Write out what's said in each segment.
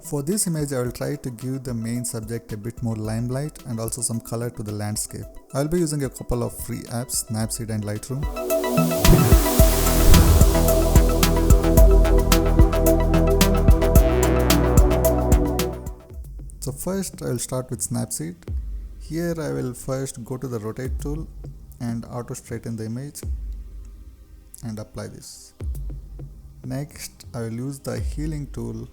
For this image, I will try to give the main subject a bit more limelight and also some color to the landscape. I will be using a couple of free apps, SNAPSEED and LIGHTROOM. So first I will start with SNAPSEED. Here I will first go to the rotate tool and auto straighten the image and apply this. Next I will use the healing tool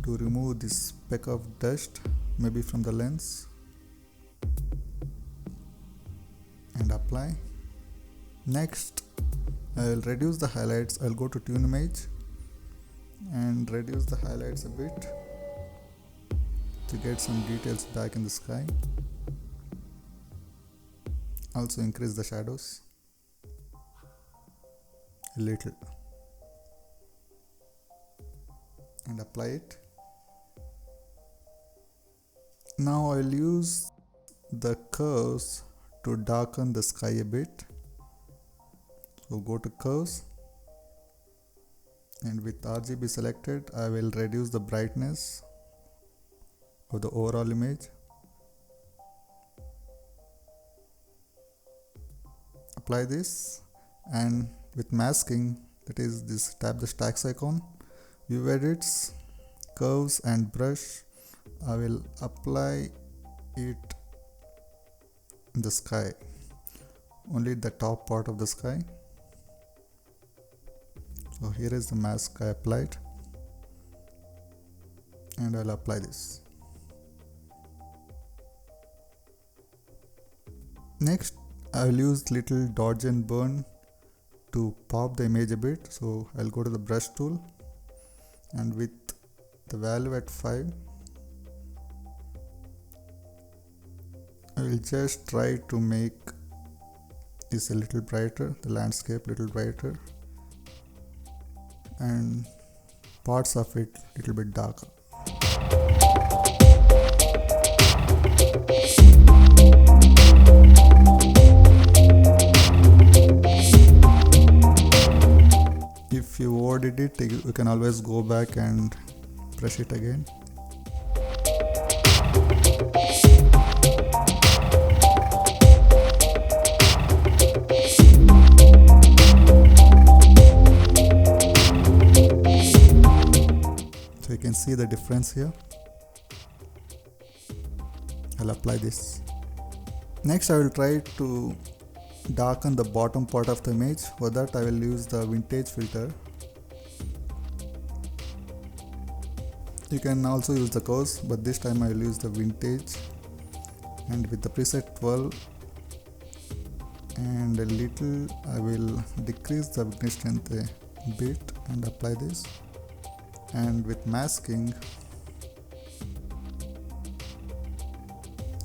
to remove this speck of dust, maybe from the lens, and apply. Next I will reduce the highlights. I will go to tune image and reduce the highlights a bit to get some details back in the sky. Also increase the shadows a little and apply it. Now I'll use the curves to darken the sky a bit. So go to curves and with RGB selected, I will reduce the brightness of the overall image. Apply this, and with masking, that is this, tap the stacks icon, VIBRANCE, curves and brush. I will apply it in the sky, only the top part of the sky. So here is the mask I applied, and I'll apply this. Next I will use little dodge and burn to pop the image a bit. So I'll go to the brush tool and with the value at 5, I will just try to make this a little brighter, the landscape little brighter, and parts of it little bit darker. If you overdid it, you can always go back and brush it again. So you can see the difference here. I'll apply this. Next I will try to darken the bottom part of the image. For that I will use the vintage filter. You can also use the curves, but this time I will use the vintage, and with the preset 12 and a little, I will decrease the witness strength a bit and apply this. And with masking,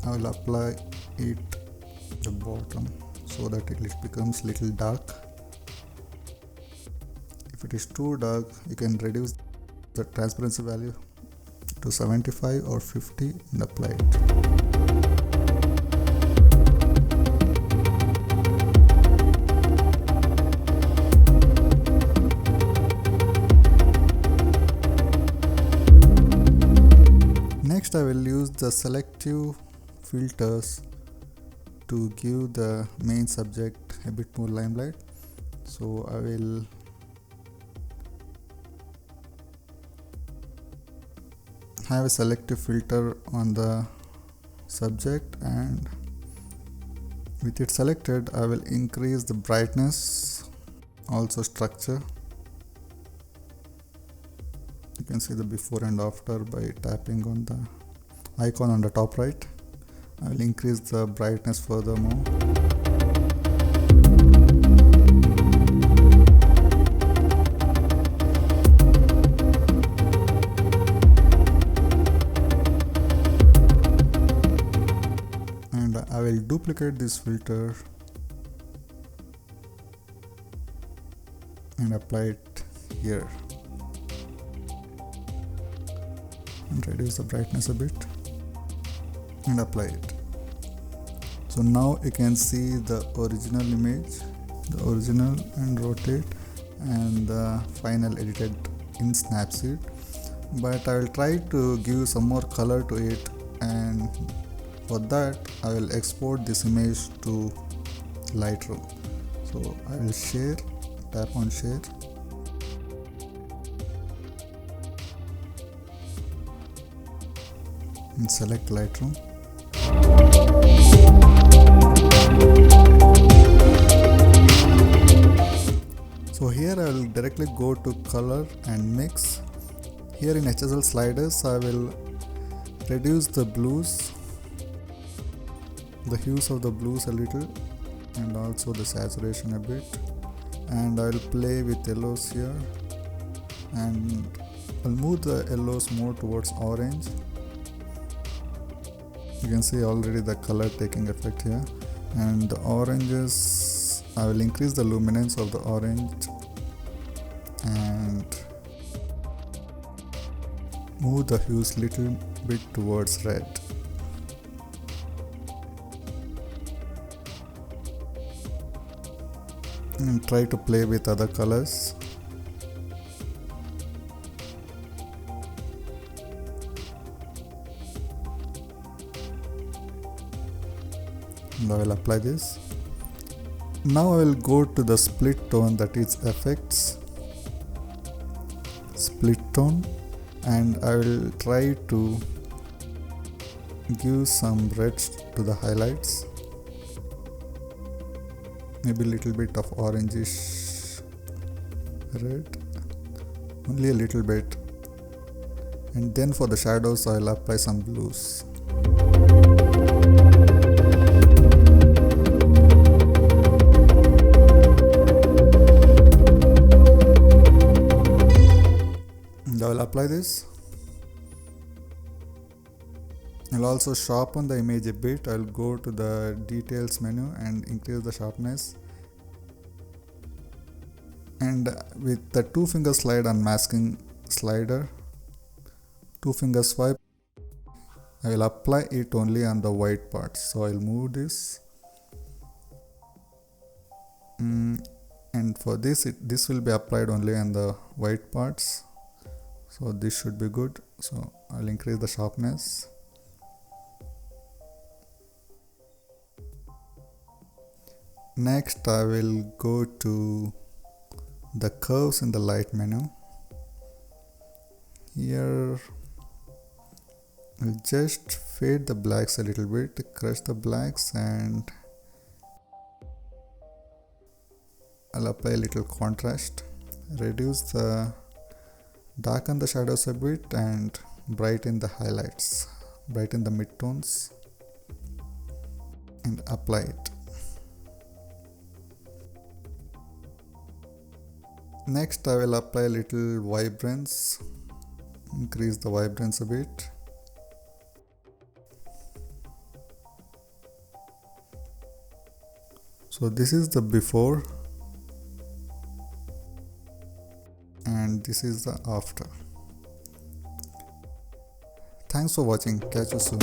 I will apply it the bottom so that it becomes little dark. If it is too dark, you can reduce the transparency value to 75 or 50 and apply it. Next I will use the selective filters to give the main subject a bit more limelight. So I will have a selective filter on the subject, and with it selected I will increase the brightness, also structure. You can see the before and after by tapping on the icon on the top right. I will increase the brightness furthermore. And I will duplicate this filter and apply it here. And reduce the brightness a bit and apply it. So now you can see the original image, the original and rotate, and the final edited in Snapseed. but I will try to give some more color to it, and for that I will export this image to Lightroom. So I will share, tap on share, and select Lightroom. So here I will directly go to color and mix. Here in HSL sliders I will reduce the blues, the hues of the blues a little, and also the saturation a bit, and I will play with yellows here, and I'll move the yellows more towards orange. You can see already the color taking effect here, and the oranges, I will increase the luminance of the orange and move the hues little bit towards red. And try to play with other colors. And I will apply this. Now I will go to the split tone, that is effects, split tone, and I will try to give some red to the highlights, maybe a little bit of orangish red, only a little bit, and then for the shadows I will apply some blues. I will apply this. I'll also sharpen the image a bit. I'll go to the details menu and increase the sharpness. And with the 2-finger slide on masking slider, 2-finger swipe, I will apply it only on the white parts. So I'll move this. And for this, this will be applied only on the white parts. So this should be good. So I'll increase the sharpness. Next I will go to the curves in the light menu. Here I'll just fade the blacks a little bit, crush the blacks, and I'll apply a little contrast, darken the shadows a bit, and brighten the highlights, brighten the midtones, and apply it. Next I will apply a little vibrance, increase the vibrance a bit. So this is the before and this is the after. Thanks for watching. Catch you soon.